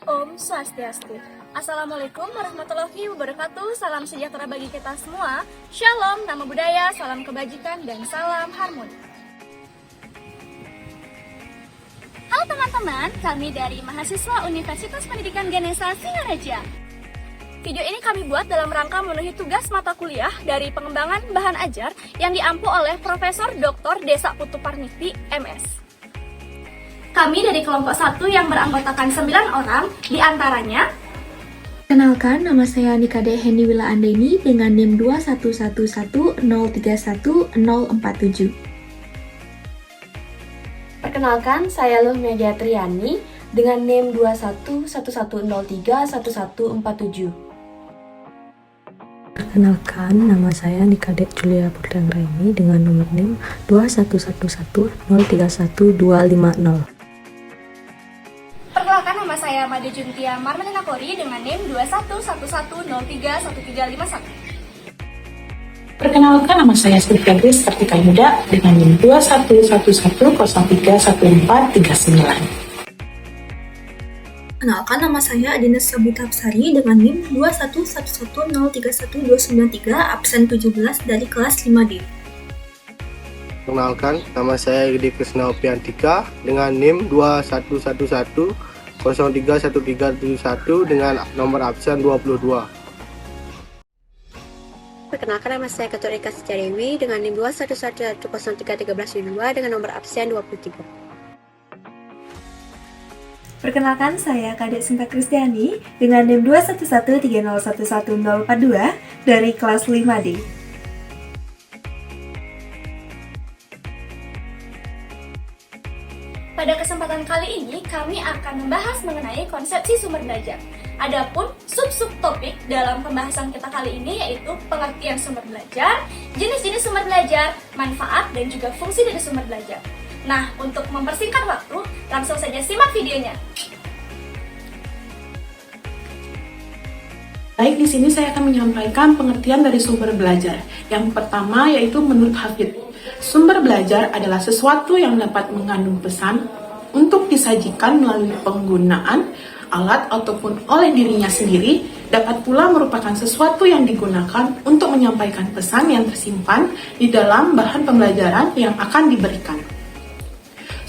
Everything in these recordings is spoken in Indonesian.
Om Swastiastu. Assalamualaikum warahmatullahi wabarakatuh. Salam sejahtera bagi kita semua. Shalom, nama budaya, salam kebajikan, dan salam harmoni. Halo teman-teman, kami dari mahasiswa Universitas Pendidikan Ganesha Singaraja. Video ini kami buat dalam rangka memenuhi tugas mata kuliah dari pengembangan bahan ajar yang diampu oleh Profesor Dr. Desa Putu Parmiti, MS. Kami dari kelompok 1 yang beranggotakan 9 orang, diantaranya Kenalkan, nama saya Nikade Hendy Wila Andeni dengan NIM 2111031047047. Perkenalkan, saya Luh Media Triani dengan NIM 21110311147. Perkenalkan, nama saya Nikade Julia Purdanggraini dengan nomor NIM 21110312550. Perkenalkan, nama saya Made Juntia Marmelina Kori dengan NIM 21110031351. Perkenalkan, nama saya Sylvia Grace Kartika Yuda dengan NIM 21110031439. Kenalkan, nama saya Adina Sabita Apsari dengan NIM 21110312293 absen 17 dari kelas 5D. Perkenalkan, nama saya Yudi Krisna Opiantika dengan NIM 21110311371 dengan nomor absen 22. Perkenalkan, nama saya Ketua Eka Secarewi dengan NIM 21110331322 dengan nomor absen 23. Perkenalkan, saya Kadek Sinta Kristiani dengan NIM 21130111042 dari kelas 5D. Pada kesempatan kali ini, kami akan membahas mengenai konsepsi sumber belajar. Adapun sub-sub topik dalam pembahasan kita kali ini yaitu pengertian sumber belajar, jenis-jenis sumber belajar, manfaat, dan juga fungsi dari sumber belajar. Nah, untuk mempersingkat waktu, langsung saja simak videonya. Baik, di sini saya akan menyampaikan pengertian dari sumber belajar. Yang pertama yaitu menurut Hafid, sumber belajar adalah sesuatu yang dapat mengandung pesan untuk disajikan melalui penggunaan alat ataupun oleh dirinya sendiri, dapat pula merupakan sesuatu yang digunakan untuk menyampaikan pesan yang tersimpan di dalam bahan pembelajaran yang akan diberikan.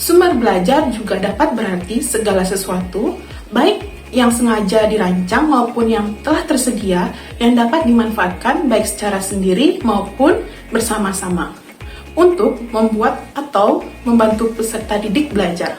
Sumber belajar juga dapat berarti segala sesuatu, baik yang sengaja dirancang maupun yang telah tersedia, yang dapat dimanfaatkan baik secara sendiri maupun bersama-sama untuk membuat atau membantu peserta didik belajar.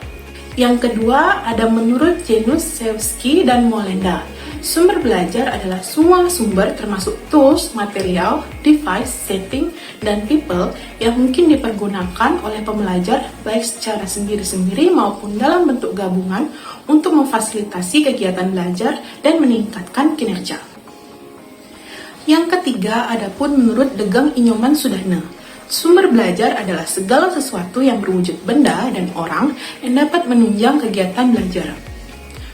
Yang kedua ada menurut Januszewski dan Molenda. Sumber belajar adalah semua sumber termasuk tools, material, device, setting, dan people yang mungkin dipergunakan oleh pembelajar baik secara sendiri-sendiri maupun dalam bentuk gabungan untuk memfasilitasi kegiatan belajar dan meningkatkan kinerja. Yang ketiga adapun menurut Degeng Inyoman Sudana. Sumber belajar adalah segala sesuatu yang berwujud benda dan orang yang dapat menunjang kegiatan belajar.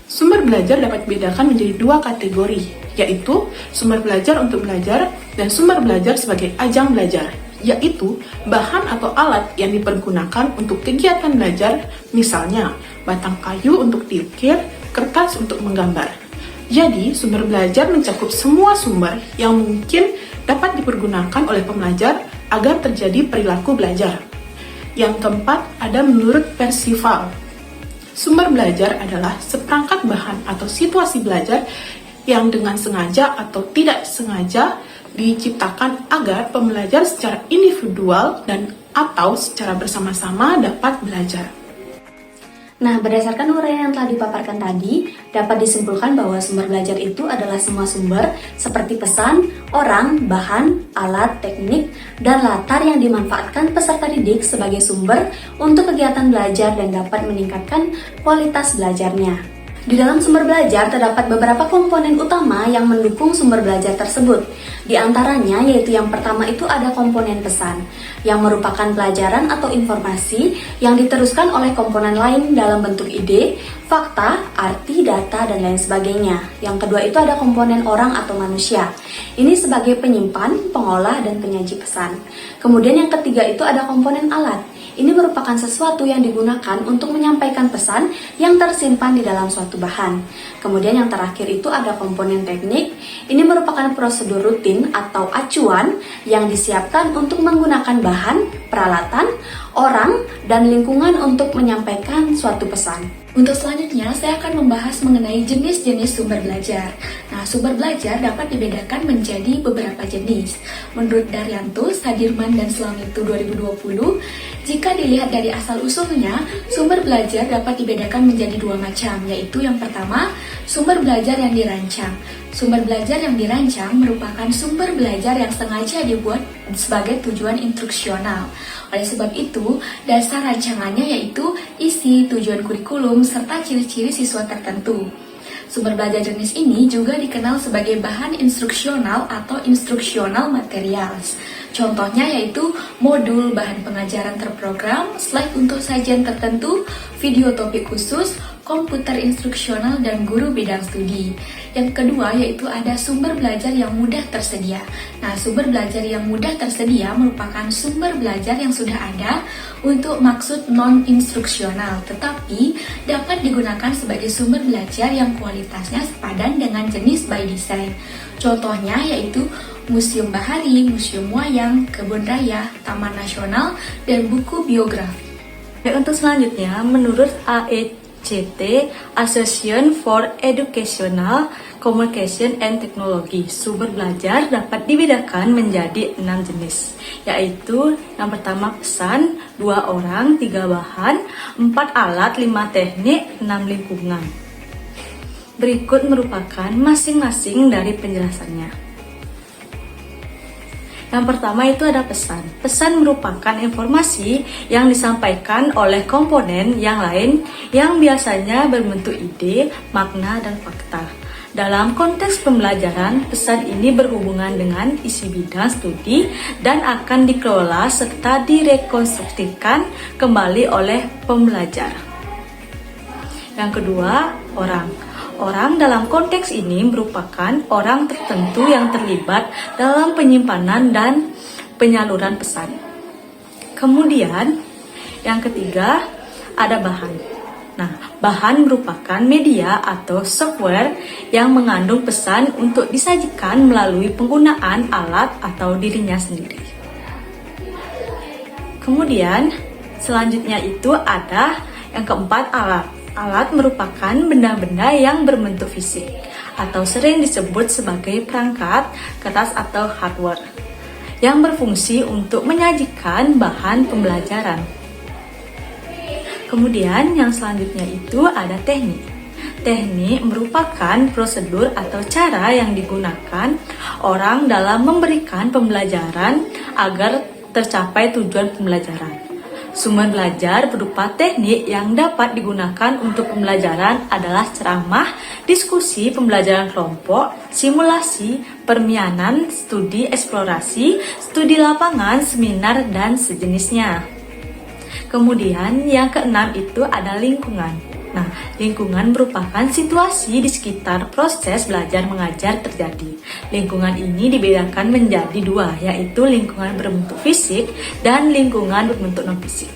Sumber belajar dapat dibedakan menjadi dua kategori, yaitu sumber belajar untuk belajar dan sumber belajar sebagai ajang belajar, yaitu bahan atau alat yang dipergunakan untuk kegiatan belajar, misalnya batang kayu untuk diukir, kertas untuk menggambar. Jadi, sumber belajar mencakup semua sumber yang mungkin dapat dipergunakan oleh pembelajar agar terjadi perilaku belajar. Yang keempat ada menurut Percival. Sumber belajar adalah seperangkat bahan atau situasi belajar yang dengan sengaja atau tidak sengaja diciptakan agar pembelajar secara individual dan atau secara bersama-sama dapat belajar. Nah, berdasarkan uraian yang telah dipaparkan tadi, dapat disimpulkan bahwa sumber belajar itu adalah semua sumber seperti pesan, orang, bahan, alat, teknik, dan latar yang dimanfaatkan peserta didik sebagai sumber untuk kegiatan belajar dan dapat meningkatkan kualitas belajarnya. Di dalam sumber belajar terdapat beberapa komponen utama yang mendukung sumber belajar tersebut. Di antaranya yaitu yang pertama itu ada komponen pesan, yang merupakan pelajaran atau informasi yang diteruskan oleh komponen lain dalam bentuk ide, fakta, arti, data, dan lain sebagainya. Yang kedua itu ada komponen orang atau manusia. Ini sebagai penyimpan, pengolah, dan penyaji pesan. Kemudian yang ketiga itu ada komponen alat. Ini merupakan sesuatu yang digunakan untuk menyampaikan pesan yang tersimpan di dalam suatu bahan. Kemudian yang terakhir itu ada komponen teknik. Ini merupakan prosedur rutin atau acuan yang disiapkan untuk menggunakan bahan, peralatan, orang, dan lingkungan untuk menyampaikan suatu pesan. Untuk selanjutnya, saya akan membahas mengenai jenis-jenis sumber belajar. Nah, sumber belajar dapat dibedakan menjadi beberapa jenis. Menurut Daryanto, Sadirman, dan Slamitu 2020, jika dilihat dari asal-usulnya, sumber belajar dapat dibedakan menjadi dua macam, yaitu yang pertama, sumber belajar yang dirancang. Sumber belajar yang dirancang merupakan sumber belajar yang sengaja dibuat sebagai tujuan instruksional. Oleh sebab itu, dasar rancangannya yaitu isi, tujuan kurikulum, serta ciri-ciri siswa tertentu. Sumber belajar jenis ini juga dikenal sebagai bahan instruksional atau instructional materials. Contohnya yaitu modul, bahan pengajaran terprogram, slide untuk sajian tertentu, video topik khusus, komputer instruksional, dan guru bidang studi. Yang kedua yaitu ada sumber belajar yang mudah tersedia. Nah, sumber belajar yang mudah tersedia merupakan sumber belajar yang sudah ada untuk maksud non-instruksional, tetapi dapat digunakan sebagai sumber belajar yang kualitasnya sepadan dengan jenis by design. Contohnya yaitu Museum Bahari, Museum Wayang, Kebun Raya, Taman Nasional, dan buku biografi. Untuk selanjutnya, menurut AECT, Association for Educational Communication and Technology, sumber belajar dapat dibedakan menjadi 6 jenis, yaitu yang pertama pesan, 2 orang, 3 bahan, 4 alat, 5 teknik, 6 lingkungan. Berikut merupakan masing-masing dari penjelasannya. Yang pertama itu ada pesan. Pesan merupakan informasi yang disampaikan oleh komponen yang lain yang biasanya berbentuk ide, makna, dan fakta. Dalam konteks pembelajaran, pesan ini berhubungan dengan isi bidang studi dan akan dikelola serta direkonstruksikan kembali oleh pembelajar. Yang kedua, orang. Orang dalam konteks ini merupakan orang tertentu yang terlibat dalam penyimpanan dan penyaluran pesan. Kemudian, yang ketiga, ada bahan. Nah, bahan merupakan media atau software yang mengandung pesan untuk disajikan melalui penggunaan alat atau dirinya sendiri. Kemudian, selanjutnya itu ada yang keempat, alat. Alat merupakan benda-benda yang berbentuk fisik atau sering disebut sebagai perangkat, kertas atau hardware yang berfungsi untuk menyajikan bahan pembelajaran. Kemudian yang selanjutnya itu ada teknik. Teknik merupakan prosedur atau cara yang digunakan orang dalam memberikan pembelajaran agar tercapai tujuan pembelajaran. Sumber belajar berupa teknik yang dapat digunakan untuk pembelajaran adalah ceramah, diskusi, pembelajaran kelompok, simulasi, permianan, studi eksplorasi, studi lapangan, seminar, dan sejenisnya. Kemudian yang keenam itu ada lingkungan. Nah, lingkungan merupakan situasi di sekitar proses belajar mengajar terjadi. Lingkungan ini dibedakan menjadi dua, yaitu lingkungan berbentuk fisik dan lingkungan berbentuk non-fisik.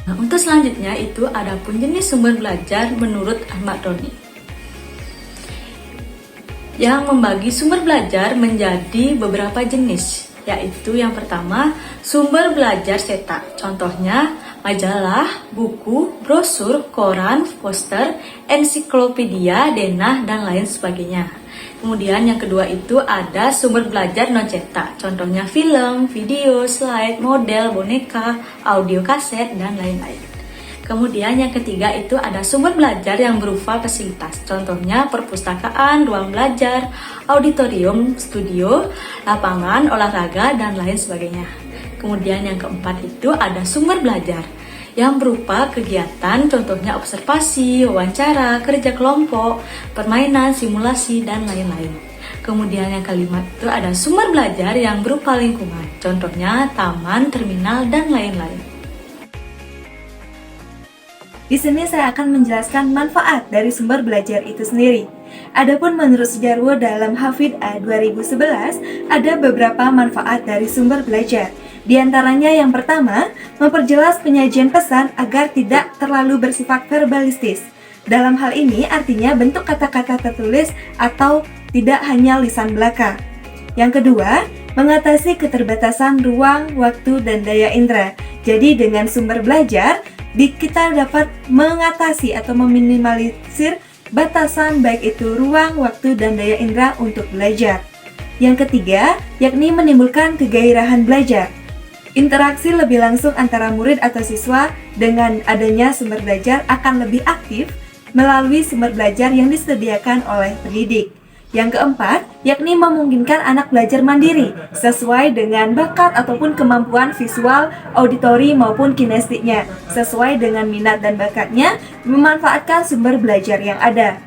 Nah, untuk selanjutnya itu ada pun jenis sumber belajar menurut Ahmad Roni, yang membagi sumber belajar menjadi beberapa jenis, yaitu yang pertama, sumber belajar cetak. Contohnya, majalah, buku, brosur, koran, poster, ensiklopedia, denah, dan lain sebagainya. Kemudian yang kedua itu ada sumber belajar non cetak. Contohnya film, video, slide, model, boneka, audio kaset, dan lain-lain. Kemudian yang ketiga itu ada sumber belajar yang berupa fasilitas. Contohnya perpustakaan, ruang belajar, auditorium, studio, lapangan, olahraga, dan lain sebagainya. Kemudian yang keempat itu ada sumber belajar yang berupa kegiatan, contohnya observasi, wawancara, kerja kelompok, permainan, simulasi, dan lain-lain. Kemudian yang kelima itu ada sumber belajar yang berupa lingkungan, contohnya taman, terminal, dan lain-lain. Di sini saya akan menjelaskan manfaat dari sumber belajar itu sendiri. Adapun menurut Sujarwo dalam Hafid A 2011, ada beberapa manfaat dari sumber belajar. Di antaranya yang pertama, memperjelas penyajian pesan agar tidak terlalu bersifat verbalistis. Dalam hal ini artinya bentuk kata-kata tertulis atau tidak hanya lisan belaka. Yang kedua, mengatasi keterbatasan ruang, waktu, dan daya indera. Jadi dengan sumber belajar, kita dapat mengatasi atau meminimalisir batasan baik itu ruang, waktu, dan daya indera untuk belajar. Yang ketiga, yakni menimbulkan kegairahan belajar. Interaksi lebih langsung antara murid atau siswa dengan adanya sumber belajar akan lebih aktif melalui sumber belajar yang disediakan oleh pendidik. Yang keempat, yakni memungkinkan anak belajar mandiri sesuai dengan bakat ataupun kemampuan visual, auditori maupun kinestetiknya, sesuai dengan minat dan bakatnya, memanfaatkan sumber belajar yang ada.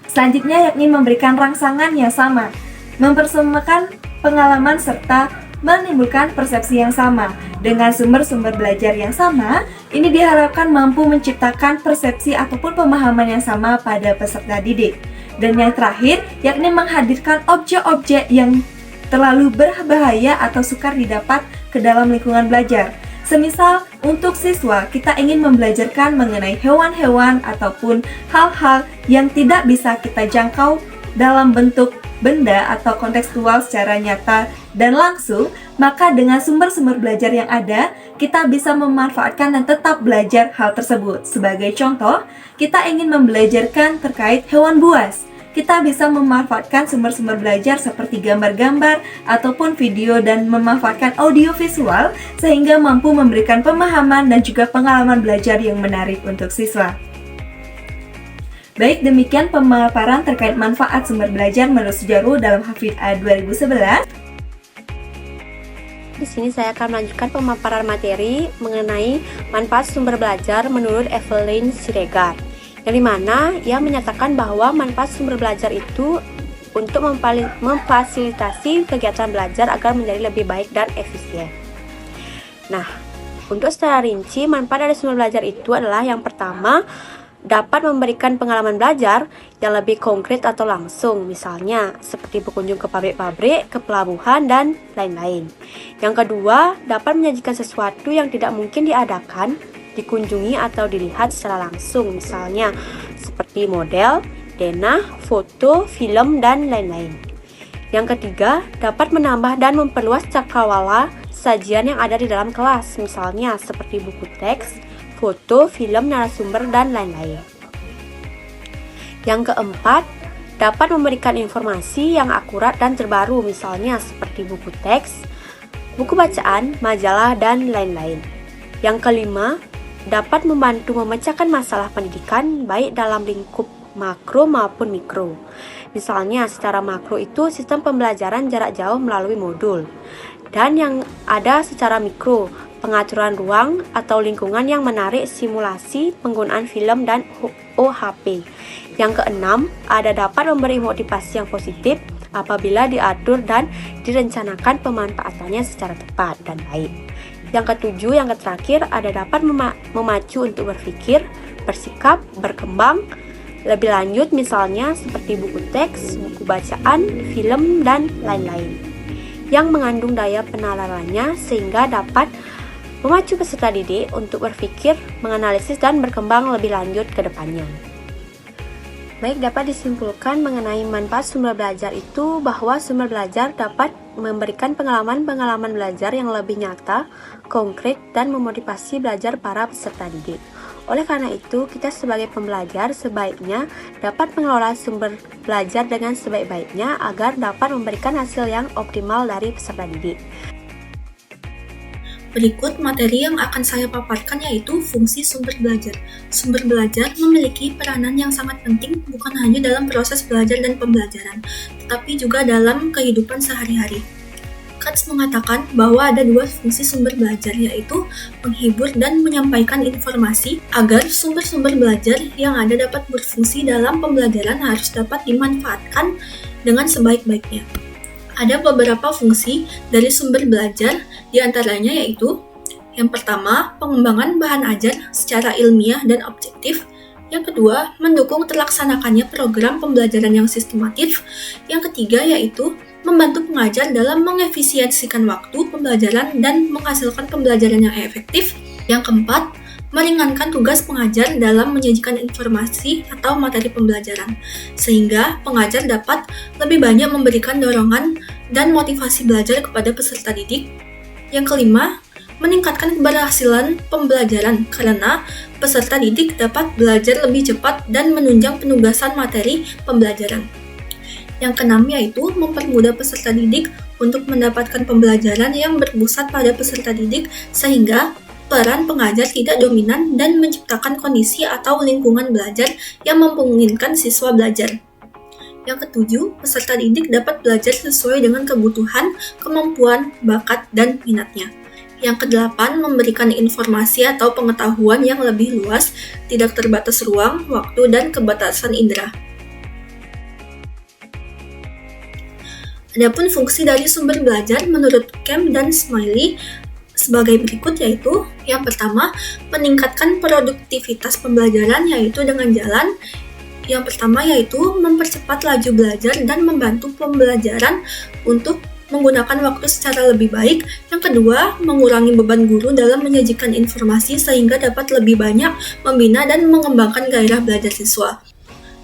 Selanjutnya yakni memberikan rangsangan yang sama, mempersemakan pengalaman serta menimbulkan persepsi yang sama. Dengan sumber-sumber belajar yang sama, ini diharapkan mampu menciptakan persepsi ataupun pemahaman yang sama pada peserta didik. Dan yang terakhir, yakni menghadirkan objek-objek yang terlalu berbahaya atau sukar didapat ke dalam lingkungan belajar. Semisal, untuk siswa, kita ingin membelajarkan mengenai hewan-hewan ataupun hal-hal yang tidak bisa kita jangkau dalam bentuk benda atau kontekstual secara nyata dan langsung, maka dengan sumber-sumber belajar yang ada, kita bisa memanfaatkan dan tetap belajar hal tersebut. Sebagai contoh, kita ingin membelajarkan terkait hewan buas. Kita bisa memanfaatkan sumber-sumber belajar seperti gambar-gambar ataupun video dan memanfaatkan audio visual sehingga mampu memberikan pemahaman dan juga pengalaman belajar yang menarik untuk siswa. Baik, demikian pemaparan terkait manfaat sumber belajar menurut Sujarwo dalam Hafidh A 2011. Di sini saya akan melanjutkan pemaparan materi mengenai manfaat sumber belajar menurut Evelyn Siregar, yang dimana ia menyatakan bahwa manfaat sumber belajar itu untuk memfasilitasi kegiatan belajar agar menjadi lebih baik dan efisien. Nah, untuk secara rinci, manfaat dari sumber belajar itu adalah yang pertama, dapat memberikan pengalaman belajar yang lebih konkret atau langsung, misalnya seperti berkunjung ke pabrik-pabrik, ke pelabuhan, dan lain-lain. Yang kedua, dapat menyajikan sesuatu yang tidak mungkin diadakan, dikunjungi, atau dilihat secara langsung, misalnya seperti model, denah, foto, film, dan lain-lain. Yang ketiga, dapat menambah dan memperluas cakrawala sajian yang ada di dalam kelas, misalnya seperti buku teks, foto, film, narasumber, dan lain-lain. Yang keempat, dapat memberikan informasi yang akurat dan terbaru, misalnya seperti buku teks, buku bacaan, majalah, dan lain-lain. Yang kelima, dapat membantu memecahkan masalah pendidikan baik dalam lingkup makro maupun mikro. Misalnya secara makro itu sistem pembelajaran jarak jauh melalui modul. Dan yang ada secara mikro, pengaturan ruang atau lingkungan yang menarik simulasi penggunaan film dan OHP. Yang keenam, ada dapat memberi motivasi yang positif apabila diatur dan direncanakan pemanfaatannya secara tepat dan baik. Yang ketujuh, yang terakhir, ada dapat memacu untuk berpikir, bersikap, berkembang lebih lanjut, misalnya seperti buku teks, buku bacaan, film, dan lain-lain, yang mengandung daya penalarannya sehingga dapat memacu peserta didik untuk berpikir, menganalisis, dan berkembang lebih lanjut ke depannya. Baik, dapat disimpulkan mengenai manfaat sumber belajar itu bahwa sumber belajar dapat memberikan pengalaman-pengalaman belajar yang lebih nyata, konkret, dan memotivasi belajar para peserta didik. Oleh karena itu, kita sebagai pembelajar sebaiknya dapat mengelola sumber belajar dengan sebaik-baiknya agar dapat memberikan hasil yang optimal dari peserta didik. Berikut materi yang akan saya paparkan yaitu fungsi sumber belajar. Sumber belajar memiliki peranan yang sangat penting bukan hanya dalam proses belajar dan pembelajaran, tetapi juga dalam kehidupan sehari-hari. Katz mengatakan bahwa ada dua fungsi sumber belajar, yaitu menghibur dan menyampaikan informasi agar sumber-sumber belajar yang ada dapat berfungsi dalam pembelajaran harus dapat dimanfaatkan dengan sebaik-baiknya. Ada beberapa fungsi dari sumber belajar, diantaranya yaitu yang pertama, pengembangan bahan ajar secara ilmiah dan objektif. Yang kedua, mendukung terlaksanakannya program pembelajaran yang sistematif. Yang ketiga yaitu membantu pengajar dalam mengefisiensikan waktu pembelajaran dan menghasilkan pembelajaran yang efektif. Yang keempat, meringankan tugas pengajar dalam menyajikan informasi atau materi pembelajaran, sehingga pengajar dapat lebih banyak memberikan dorongan dan motivasi belajar kepada peserta didik. Yang kelima, meningkatkan keberhasilan pembelajaran karena peserta didik dapat belajar lebih cepat dan menunjang penugasan materi pembelajaran. Yang keenam yaitu mempermudah peserta didik untuk mendapatkan pembelajaran yang berpusat pada peserta didik sehingga peran pengajar tidak dominan dan menciptakan kondisi atau lingkungan belajar yang memungkinkan siswa belajar. Yang ketujuh, peserta didik dapat belajar sesuai dengan kebutuhan, kemampuan, bakat, dan minatnya. Yang kedelapan, memberikan informasi atau pengetahuan yang lebih luas, tidak terbatas ruang, waktu, dan kebatasan indera. Adapun fungsi dari sumber belajar menurut Camp dan Smiley sebagai berikut yaitu, yang pertama, meningkatkan produktivitas pembelajaran yaitu dengan jalan. Yang pertama yaitu mempercepat laju belajar dan membantu pembelajaran untuk menggunakan waktu secara lebih baik. Yang kedua, mengurangi beban guru dalam menyajikan informasi sehingga dapat lebih banyak membina dan mengembangkan gairah belajar siswa.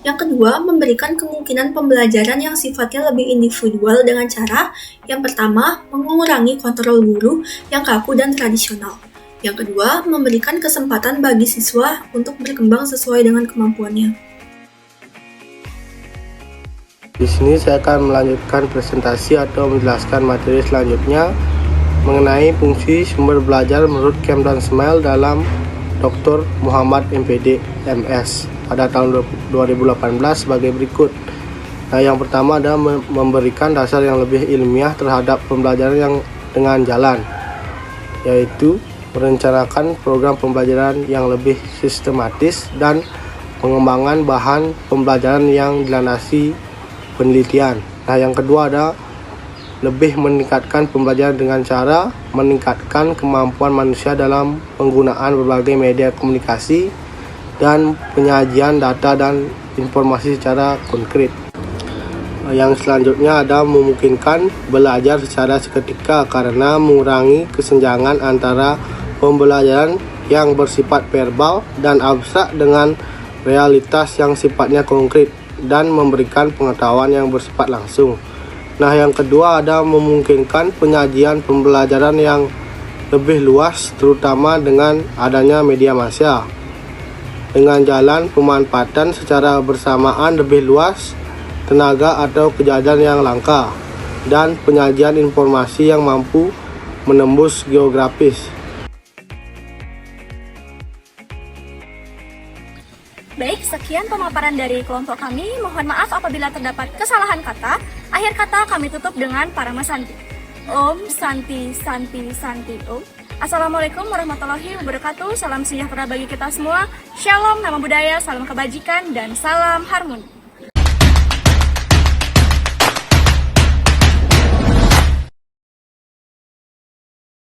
Yang kedua, memberikan kemungkinan pembelajaran yang sifatnya lebih individual dengan cara yang pertama, mengurangi kontrol guru yang kaku dan tradisional. Yang kedua, memberikan kesempatan bagi siswa untuk berkembang sesuai dengan kemampuannya. Di sini saya akan melanjutkan presentasi atau menjelaskan materi selanjutnya mengenai fungsi sumber belajar menurut Camp dan Smiley dalam Dr. Muhammad MPD MS pada tahun 2018 sebagai berikut. Nah, yang pertama adalah memberikan dasar yang lebih ilmiah terhadap pembelajaran yang dengan jalan, yaitu merencanakan program pembelajaran yang lebih sistematis dan pengembangan bahan pembelajaran yang dilandasi penelitian. Nah, yang kedua ada lebih meningkatkan pembelajaran dengan cara meningkatkan kemampuan manusia dalam penggunaan berbagai media komunikasi dan penyajian data dan informasi secara konkret. Yang selanjutnya ada memungkinkan belajar secara seketika karena mengurangi kesenjangan antara pembelajaran yang bersifat verbal dan abstrak dengan realitas yang sifatnya konkret dan memberikan pengetahuan yang bersifat langsung. Nah, yang kedua ada memungkinkan penyajian pembelajaran yang lebih luas terutama dengan adanya media massa. Dengan jalan pemanfaatan secara bersamaan lebih luas tenaga atau kejadian yang langka dan penyajian informasi yang mampu menembus geografis. Baik, sekian pemaparan dari kelompok kami. Mohon maaf apabila terdapat kesalahan kata. Akhir kata kami tutup dengan Parama Santi. Om Santi Santi Santi Om. Assalamualaikum warahmatullahi wabarakatuh. Salam sejahtera bagi kita semua. Shalom, nama budaya, salam kebajikan, dan salam harmoni.